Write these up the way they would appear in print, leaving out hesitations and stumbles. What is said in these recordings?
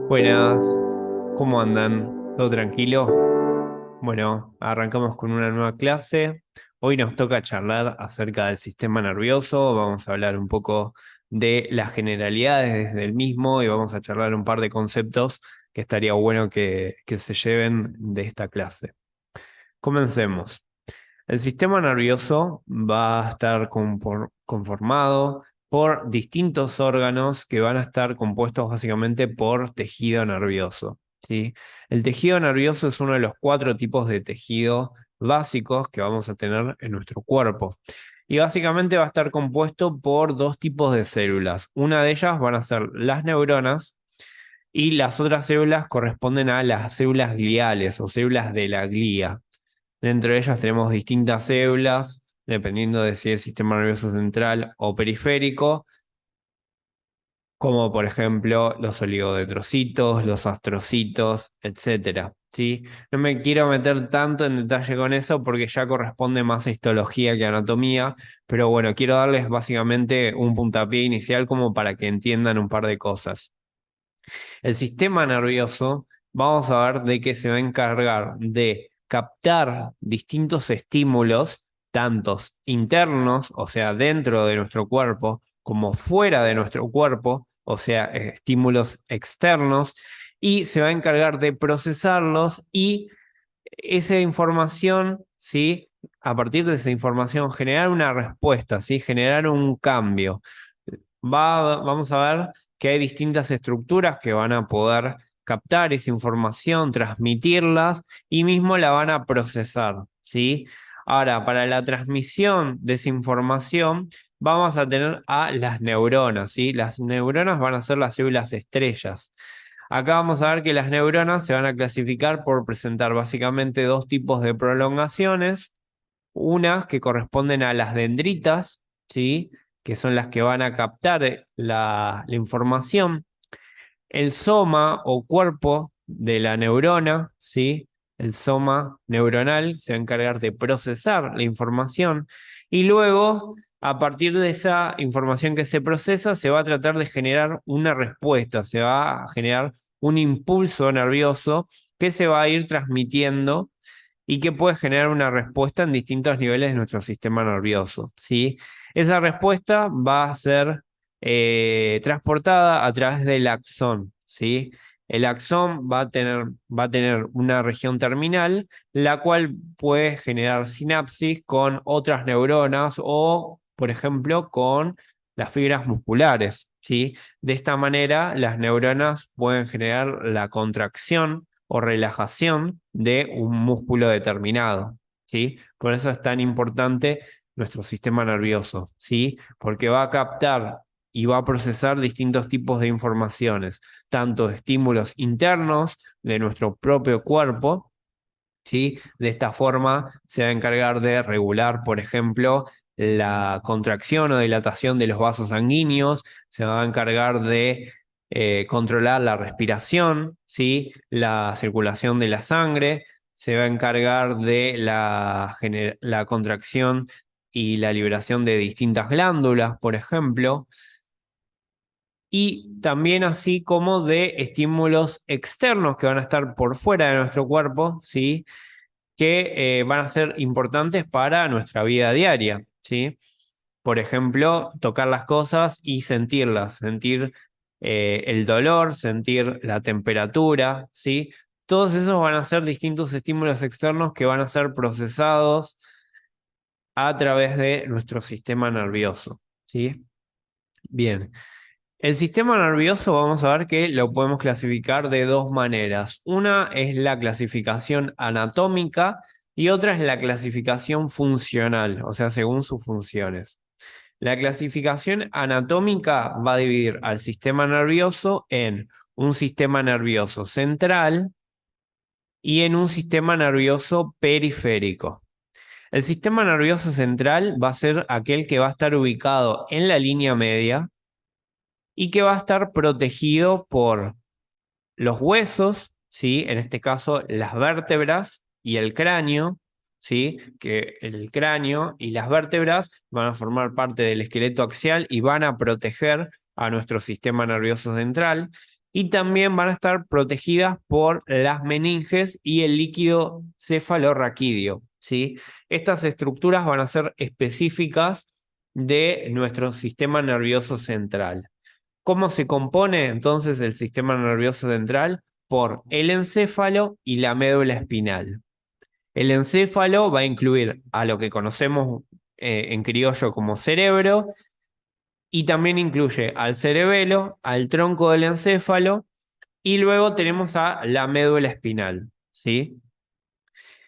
Buenas, ¿cómo andan? ¿Todo tranquilo? Bueno, arrancamos con una nueva clase. Hoy nos toca charlar acerca del sistema nervioso. Vamos a hablar un poco de las generalidades del mismo y vamos a charlar un par de conceptos que estaría bueno que se lleven de esta clase. Comencemos. El sistema nervioso va a estar conformado por distintos órganos que van a estar compuestos básicamente por tejido nervioso, ¿sí? El tejido nervioso es uno de los 4 tipos de tejido básicos que vamos a tener en nuestro cuerpo. Y básicamente va a estar compuesto por 2 tipos de células. Una de ellas van a ser las neuronas y las otras células corresponden a las células gliales o células de la glía. Dentro de ellas tenemos distintas células, dependiendo de si es sistema nervioso central o periférico, como por ejemplo los oligodendrocitos, los astrocitos, etcétera. ¿Sí? No me quiero meter tanto en detalle con eso porque ya corresponde más a histología que a anatomía, pero bueno, quiero darles básicamente un puntapié inicial como para que entiendan un par de cosas. El sistema nervioso, vamos a ver de qué se va a encargar de captar distintos estímulos, tantos internos, o sea, dentro de nuestro cuerpo, como fuera de nuestro cuerpo, o sea, estímulos externos, y se va a encargar de procesarlos y esa información, ¿sí? A partir de esa información, generar una respuesta, ¿sí? Generar un cambio. Vamos a ver que hay distintas estructuras que van a poder captar esa información, transmitirlas y mismo la van a procesar, ¿sí? Ahora, para la transmisión de esa información, vamos a tener a las neuronas, ¿sí? Las neuronas van a ser las células estrellas. Acá vamos a ver que las neuronas se van a clasificar por presentar básicamente 2 tipos de prolongaciones, unas que corresponden a las dendritas, ¿sí? Que son las que van a captar la información. El soma o cuerpo de la neurona, ¿sí? El soma neuronal se va a encargar de procesar la información y luego, a partir de esa información que se procesa, se va a tratar de generar una respuesta, se va a generar un impulso nervioso que se va a ir transmitiendo y que puede generar una respuesta en distintos niveles de nuestro sistema nervioso, ¿sí? Esa respuesta va a ser transportada a través del axón, ¿sí? El axón va a tener una región terminal, la cual puede generar sinapsis con otras neuronas o, por ejemplo, con las fibras musculares, ¿sí? De esta manera, las neuronas pueden generar la contracción o relajación de un músculo determinado, ¿sí? Por eso es tan importante nuestro sistema nervioso, ¿sí? Porque va a captar y va a procesar distintos tipos de informaciones, tanto estímulos internos de nuestro propio cuerpo, ¿sí? De esta forma se va a encargar de regular, por ejemplo, la contracción o dilatación de los vasos sanguíneos, se va a encargar de controlar la respiración, ¿sí? La circulación de la sangre, se va a encargar de la contracción y la liberación de distintas glándulas, por ejemplo, y también así como de estímulos externos que van a estar por fuera de nuestro cuerpo, ¿sí? Que van a ser importantes para nuestra vida diaria, ¿sí? Por ejemplo, tocar las cosas y sentirlas, sentir el dolor, sentir la temperatura, ¿sí? Todos esos van a ser distintos estímulos externos que van a ser procesados a través de nuestro sistema nervioso, ¿sí? Bien. El sistema nervioso vamos a ver que lo podemos clasificar de 2 maneras. Una es la clasificación anatómica y otra es la clasificación funcional, o sea, según sus funciones. La clasificación anatómica va a dividir al sistema nervioso en un sistema nervioso central y en un sistema nervioso periférico. El sistema nervioso central va a ser aquel que va a estar ubicado en la línea media y que va a estar protegido por los huesos, ¿sí? En este caso, las vértebras y el cráneo, ¿sí? Que el cráneo y las vértebras van a formar parte del esqueleto axial y van a proteger a nuestro sistema nervioso central. y también van a estar protegidas por las meninges y el líquido cefalorraquídeo, ¿sí? Estas estructuras van a ser específicas de nuestro sistema nervioso central. ¿Cómo se compone entonces el sistema nervioso central? Por el encéfalo y la médula espinal. El encéfalo va a incluir a lo que conocemos en criollo como cerebro y también incluye al cerebelo, al tronco del encéfalo y luego tenemos a la médula espinal, ¿sí?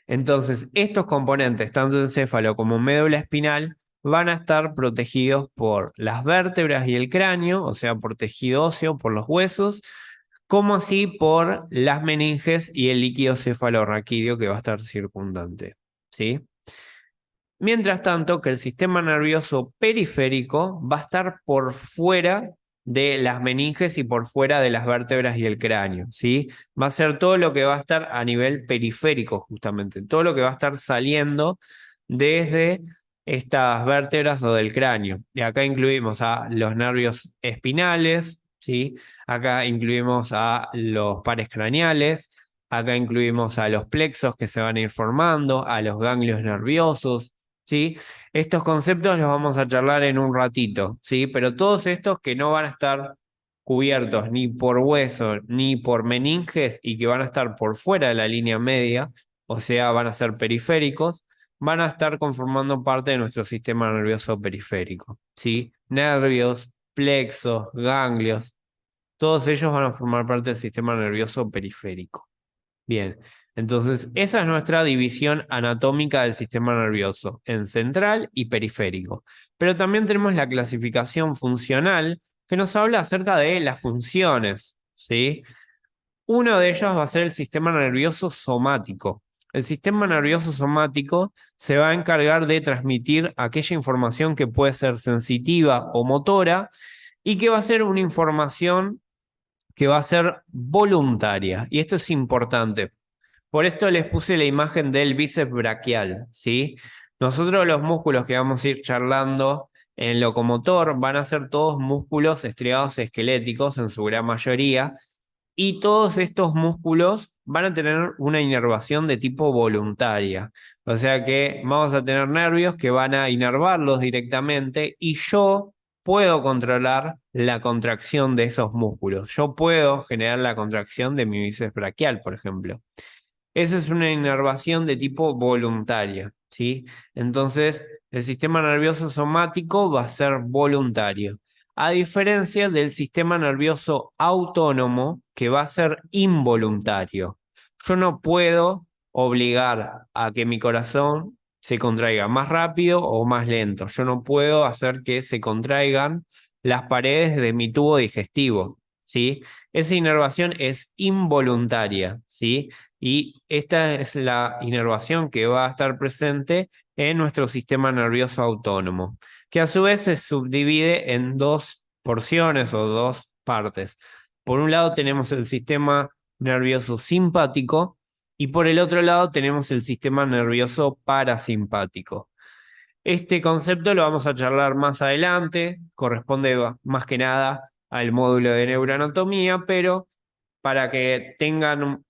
Entonces, estos componentes, tanto encéfalo como médula espinal, van a estar protegidos por las vértebras y el cráneo, o sea, por tejido óseo, por los huesos, como así por las meninges y el líquido cefalorraquídeo que va a estar circundante, ¿sí? Mientras tanto, que el sistema nervioso periférico va a estar por fuera de las meninges y por fuera de las vértebras y el cráneo, ¿sí? Va a ser todo lo que va a estar a nivel periférico, justamente, todo lo que va a estar saliendo desde estas vértebras o del cráneo. Y acá incluimos a los nervios espinales, ¿sí? Acá incluimos a los pares craneales, acá incluimos a los plexos que se van a ir formando, a los ganglios nerviosos, ¿sí? Estos conceptos los vamos a charlar en un ratito, ¿sí? Pero todos estos que no van a estar cubiertos ni por hueso ni por meninges y que van a estar por fuera de la línea media, o sea, van a ser periféricos, van a estar conformando parte de nuestro sistema nervioso periférico, ¿sí? Nervios, plexos, ganglios, todos ellos van a formar parte del sistema nervioso periférico. Bien, entonces esa es nuestra división anatómica del sistema nervioso, en central y periférico. Pero también tenemos la clasificación funcional que nos habla acerca de las funciones, ¿sí? Uno de ellos va a ser el sistema nervioso somático. El sistema nervioso somático se va a encargar de transmitir aquella información que puede ser sensitiva o motora y que va a ser una información que va a ser voluntaria. Y esto es importante. Por esto les puse la imagen del bíceps braquial, ¿sí? Nosotros los músculos que vamos a ir charlando en el locomotor van a ser todos músculos estriados esqueléticos en su gran mayoría, y todos estos músculos van a tener una inervación de tipo voluntaria. O sea que vamos a tener nervios que van a inervarlos directamente y yo puedo controlar la contracción de esos músculos. Yo puedo generar la contracción de mi bíceps braquial, por ejemplo. Esa es una inervación de tipo voluntaria, ¿sí? Entonces, el sistema nervioso somático va a ser voluntario, a diferencia del sistema nervioso autónomo, que va a ser involuntario. Yo no puedo obligar a que mi corazón se contraiga más rápido o más lento. Yo no puedo hacer que se contraigan las paredes de mi tubo digestivo, ¿sí? Esa inervación es involuntaria, ¿sí? Y esta es la inervación que va a estar presente en nuestro sistema nervioso autónomo, que a su vez se subdivide en dos porciones o dos partes. Por un lado tenemos el sistema nervioso simpático y por el otro lado tenemos el sistema nervioso parasimpático. Este concepto lo vamos a charlar más adelante, corresponde más que nada al módulo de neuroanatomía, pero para que tengan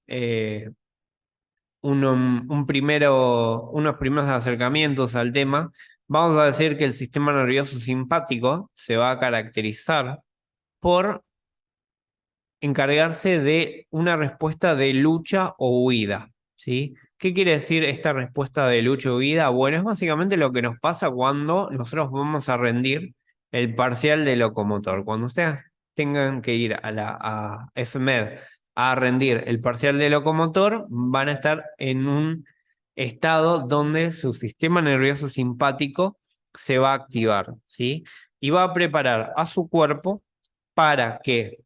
unos primeros acercamientos al tema, vamos a decir que el sistema nervioso simpático se va a caracterizar por encargarse de una respuesta de lucha o huida, ¿sí? ¿Qué quiere decir esta respuesta de lucha o huida? Bueno, es básicamente lo que nos pasa cuando nosotros vamos a rendir el parcial de locomotor. Cuando ustedes tengan que ir a FMED a rendir el parcial de locomotor, van a estar en un estado donde su sistema nervioso simpático se va a activar, ¿sí? Y va a preparar a su cuerpo para que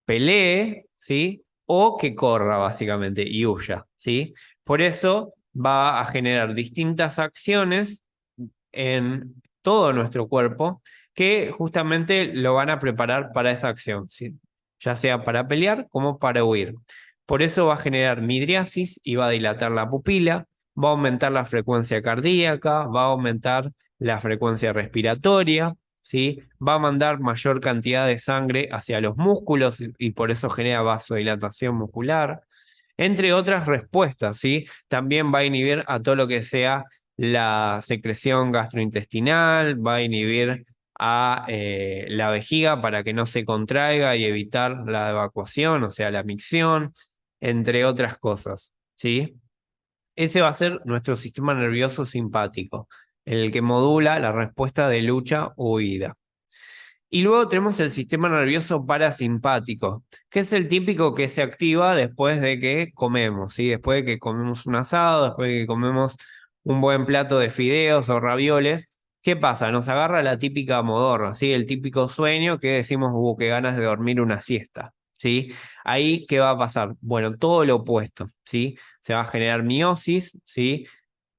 pelee, ¿sí? O que corra, básicamente, y huya, ¿sí? Por eso va a generar distintas acciones en todo nuestro cuerpo que justamente lo van a preparar para esa acción, ¿sí? Ya sea para pelear como para huir. Por eso va a generar midriasis y va a dilatar la pupila, va a aumentar la frecuencia cardíaca, va a aumentar la frecuencia respiratoria, ¿sí? Va a mandar mayor cantidad de sangre hacia los músculos y por eso genera vasodilatación muscular, entre otras respuestas, ¿sí? También va a inhibir a todo lo que sea la secreción gastrointestinal, va a inhibir a la vejiga para que no se contraiga y evitar la evacuación, o sea, la micción, entre otras cosas, ¿sí? Ese va a ser nuestro sistema nervioso simpático, el que modula la respuesta de lucha o huida. Y luego tenemos el sistema nervioso parasimpático, que es el típico que se activa después de que comemos, ¿sí? Después de que comemos un asado, después de que comemos un buen plato de fideos o ravioles. ¿Qué pasa? Nos agarra la típica modorra, ¿sí? El típico sueño que decimos, qué ganas de dormir una siesta, ¿sí? Ahí, ¿qué va a pasar? Bueno, todo lo opuesto, ¿sí? Se va a generar miosis, ¿sí?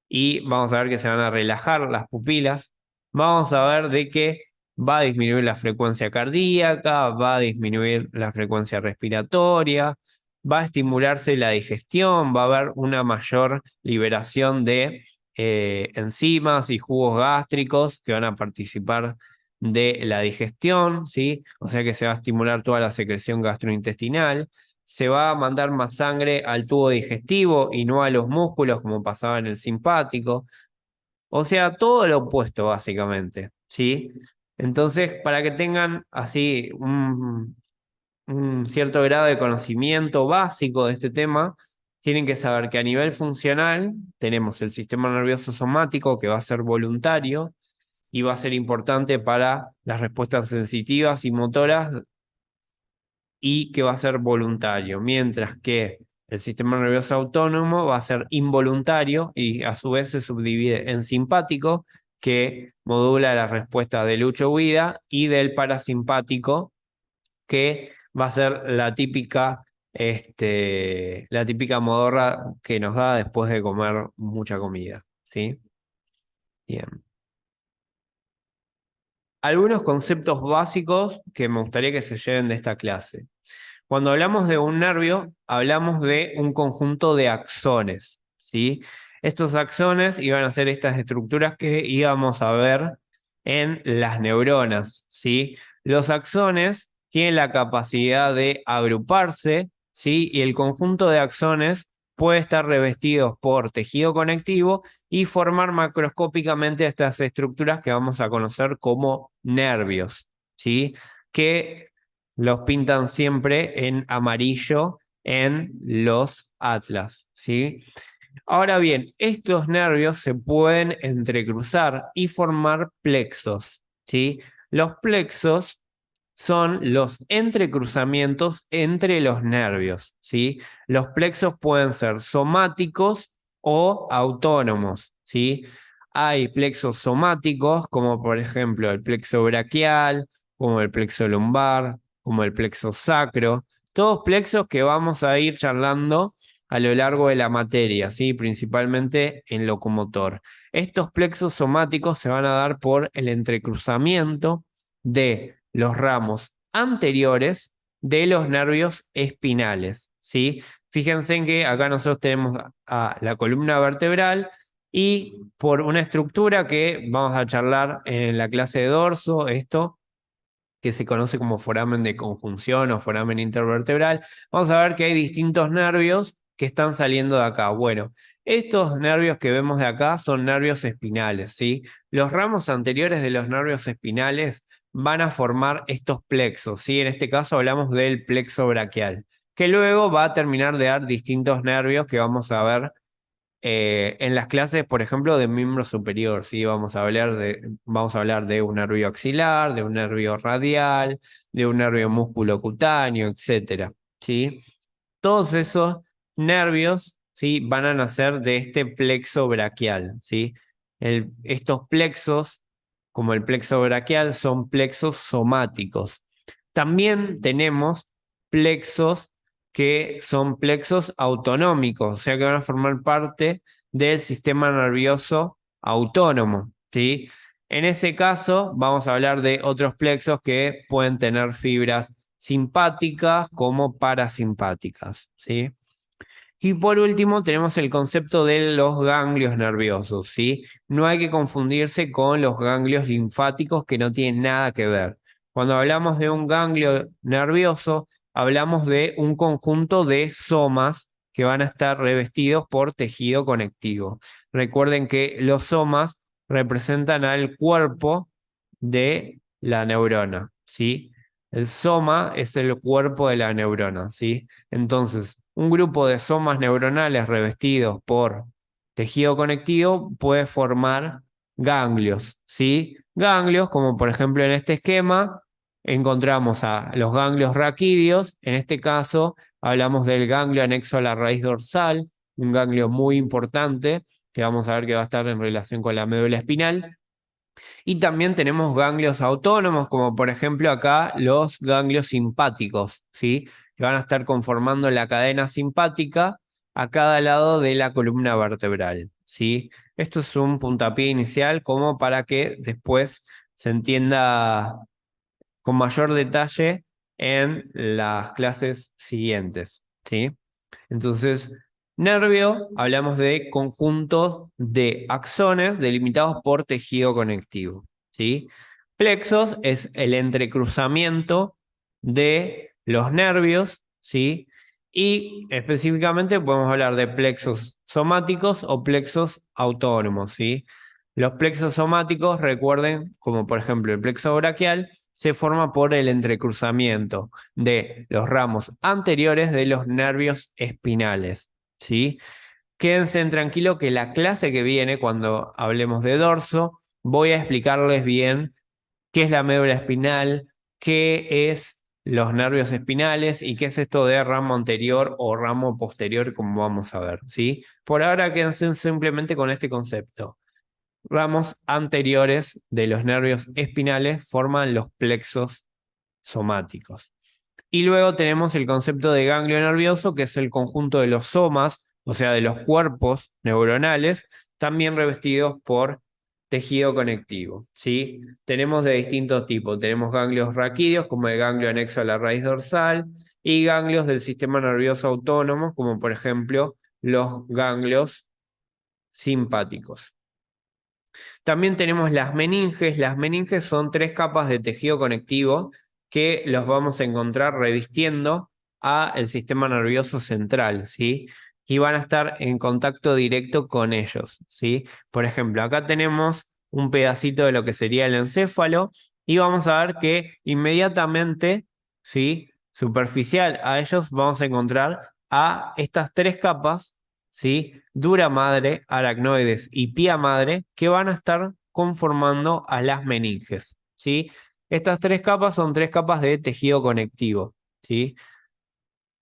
Y vamos a ver que se van a relajar las pupilas. Vamos a ver de que va a disminuir la frecuencia cardíaca, va a disminuir la frecuencia respiratoria, va a estimularse la digestión, va a haber una mayor liberación de enzimas y jugos gástricos que van a participar de la digestión, ¿sí? O sea que se va a estimular toda la secreción gastrointestinal, se va a mandar más sangre al tubo digestivo y no a los músculos como pasaba en el simpático. O sea, todo lo opuesto básicamente, ¿sí? Entonces, para que tengan así un cierto grado de conocimiento básico de este tema, tienen que saber que a nivel funcional tenemos el sistema nervioso somático que va a ser voluntario y va a ser importante para las respuestas sensitivas y motoras y que va a ser voluntario, mientras que el sistema nervioso autónomo va a ser involuntario y a su vez se subdivide en simpático, que modula la respuesta de lucha-huida, y del parasimpático, que va a ser la típica modorra que nos da después de comer mucha comida, ¿sí? Bien. Algunos conceptos básicos que me gustaría que se lleven de esta clase. Cuando hablamos de un nervio, hablamos de un conjunto de axones, ¿sí? Estos axones iban a ser estas estructuras que íbamos a ver en las neuronas, ¿sí? Los axones tienen la capacidad de agruparse, ¿sí? Y el conjunto de axones puede estar revestidos por tejido conectivo y formar macroscópicamente estas estructuras que vamos a conocer como nervios, ¿sí? Que los pintan siempre en amarillo en los atlas, ¿sí? Ahora bien, estos nervios se pueden entrecruzar y formar plexos, ¿sí? Los plexos son los entrecruzamientos entre los nervios, ¿sí? Los plexos pueden ser somáticos o autónomos, ¿sí? Hay plexos somáticos, como por ejemplo el plexo braquial, como el plexo lumbar, como el plexo sacro, todos plexos que vamos a ir charlando a lo largo de la materia, ¿sí? Principalmente en locomotor. Estos plexos somáticos se van a dar por el entrecruzamiento de los ramos anteriores de los nervios espinales, ¿sí? Fíjense en que acá nosotros tenemos a la columna vertebral y por una estructura que vamos a charlar en la clase de dorso, esto que se conoce como foramen de conjunción o foramen intervertebral, vamos a ver que hay distintos nervios que están saliendo de acá. Bueno, estos nervios que vemos de acá son nervios espinales, ¿sí? Los ramos anteriores de los nervios espinales van a formar estos plexos, ¿sí? En este caso hablamos del plexo braquial, que luego va a terminar de dar distintos nervios que vamos a ver en las clases, por ejemplo, de miembro superior, ¿sí? Vamos a hablar de un nervio axilar, de un nervio radial, de un nervio musculocutáneo, etcétera, ¿sí? Todos esos nervios, ¿sí? Van a nacer de este plexo braquial, ¿sí? Estos plexos, como el plexo braquial, son plexos somáticos. También tenemos plexos que son plexos autonómicos, o sea que van a formar parte del sistema nervioso autónomo, ¿sí? En ese caso, vamos a hablar de otros plexos que pueden tener fibras simpáticas como parasimpáticas, ¿sí? Y por último tenemos el concepto de los ganglios nerviosos, ¿sí? No hay que confundirse con los ganglios linfáticos que no tienen nada que ver. Cuando hablamos de un ganglio nervioso, hablamos de un conjunto de somas que van a estar revestidos por tejido conectivo. Recuerden que los somas representan al cuerpo de la neurona, ¿sí? El soma es el cuerpo de la neurona, ¿sí? Entonces, un grupo de somas neuronales revestidos por tejido conectivo puede formar ganglios, ¿sí? Ganglios, como por ejemplo en este esquema, encontramos a los ganglios raquídeos. En este caso, hablamos del ganglio anexo a la raíz dorsal, un ganglio muy importante que vamos a ver que va a estar en relación con la médula espinal. Y también tenemos ganglios autónomos, como por ejemplo acá los ganglios simpáticos, ¿sí? Que van a estar conformando la cadena simpática a cada lado de la columna vertebral, ¿sí? Esto es un puntapié inicial como para que después se entienda con mayor detalle en las clases siguientes, ¿sí? Entonces, nervio, hablamos de conjuntos de axones delimitados por tejido conectivo, ¿sí? Plexos es el entrecruzamiento de los nervios, ¿sí? Y específicamente podemos hablar de plexos somáticos o plexos autónomos, ¿sí? Los plexos somáticos, recuerden, como por ejemplo el plexo braquial, se forma por el entrecruzamiento de los ramos anteriores de los nervios espinales, ¿sí? Quédense tranquilo que la clase que viene, cuando hablemos de dorso, voy a explicarles bien qué es la médula espinal, qué es los nervios espinales y qué es esto de ramo anterior o ramo posterior, como vamos a ver, ¿sí? Por ahora quédense simplemente con este concepto. Ramos anteriores de los nervios espinales forman los plexos somáticos. Y luego tenemos el concepto de ganglio nervioso, que es el conjunto de los somas, o sea, de los cuerpos neuronales, también revestidos por tejido conectivo, ¿sí? Tenemos de distintos tipos. Tenemos ganglios raquídeos, como el ganglio anexo a la raíz dorsal, y ganglios del sistema nervioso autónomo, como por ejemplo los ganglios simpáticos. También tenemos las meninges. Las meninges son 3 capas de tejido conectivo que los vamos a encontrar revistiendo al sistema nervioso central, ¿sí? Y van a estar en contacto directo con ellos, ¿sí? Por ejemplo, acá tenemos un pedacito de lo que sería el encéfalo y vamos a ver que inmediatamente, ¿sí? Superficial a ellos vamos a encontrar a estas 3 capas, ¿sí? Dura madre, aracnoides y pía madre, que van a estar conformando a las meninges, ¿sí? Estas 3 capas son 3 capas de tejido conectivo, ¿sí?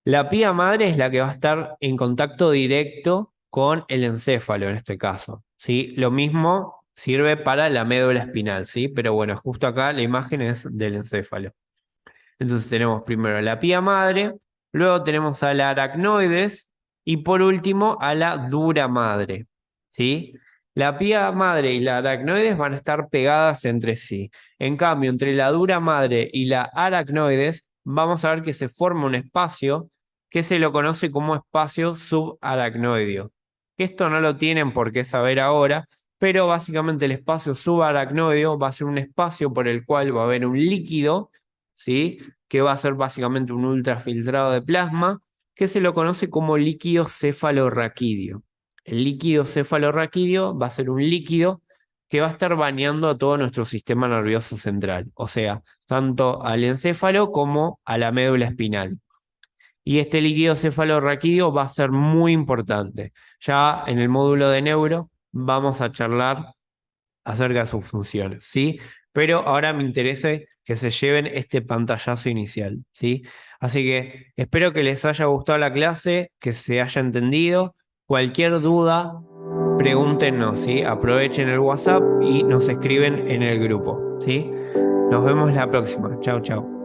La pía madre es la que va a estar en contacto directo con el encéfalo en este caso, ¿sí? Lo mismo sirve para la médula espinal, ¿sí? Pero bueno, justo acá la imagen es del encéfalo. Entonces tenemos primero la pía madre, luego tenemos a la aracnoides y por último a la dura madre, ¿sí? La pía madre y la aracnoides van a estar pegadas entre sí. En cambio, entre la dura madre y la aracnoides vamos a ver que se forma un espacio que se lo conoce como espacio subaracnoideo. Esto no lo tienen por qué saber ahora, pero básicamente el espacio subaracnoideo va a ser un espacio por el cual va a haber un líquido, ¿sí? Que va a ser básicamente un ultrafiltrado de plasma, que se lo conoce como líquido cefalorraquídeo. El líquido cefalorraquídeo va a ser un líquido que va a estar bañando a todo nuestro sistema nervioso central, o sea, tanto al encéfalo como a la médula espinal. Y este líquido cefalorraquídeo va a ser muy importante. Ya en el módulo de neuro vamos a charlar acerca de sus funciones, ¿sí? Pero ahora me interesa que se lleven este pantallazo inicial, ¿sí? Así que espero que les haya gustado la clase, que se haya entendido. Cualquier duda, pregúntenos, ¿sí? Aprovechen el WhatsApp y nos escriben en el grupo, ¿sí? Nos vemos la próxima. Chao, chao.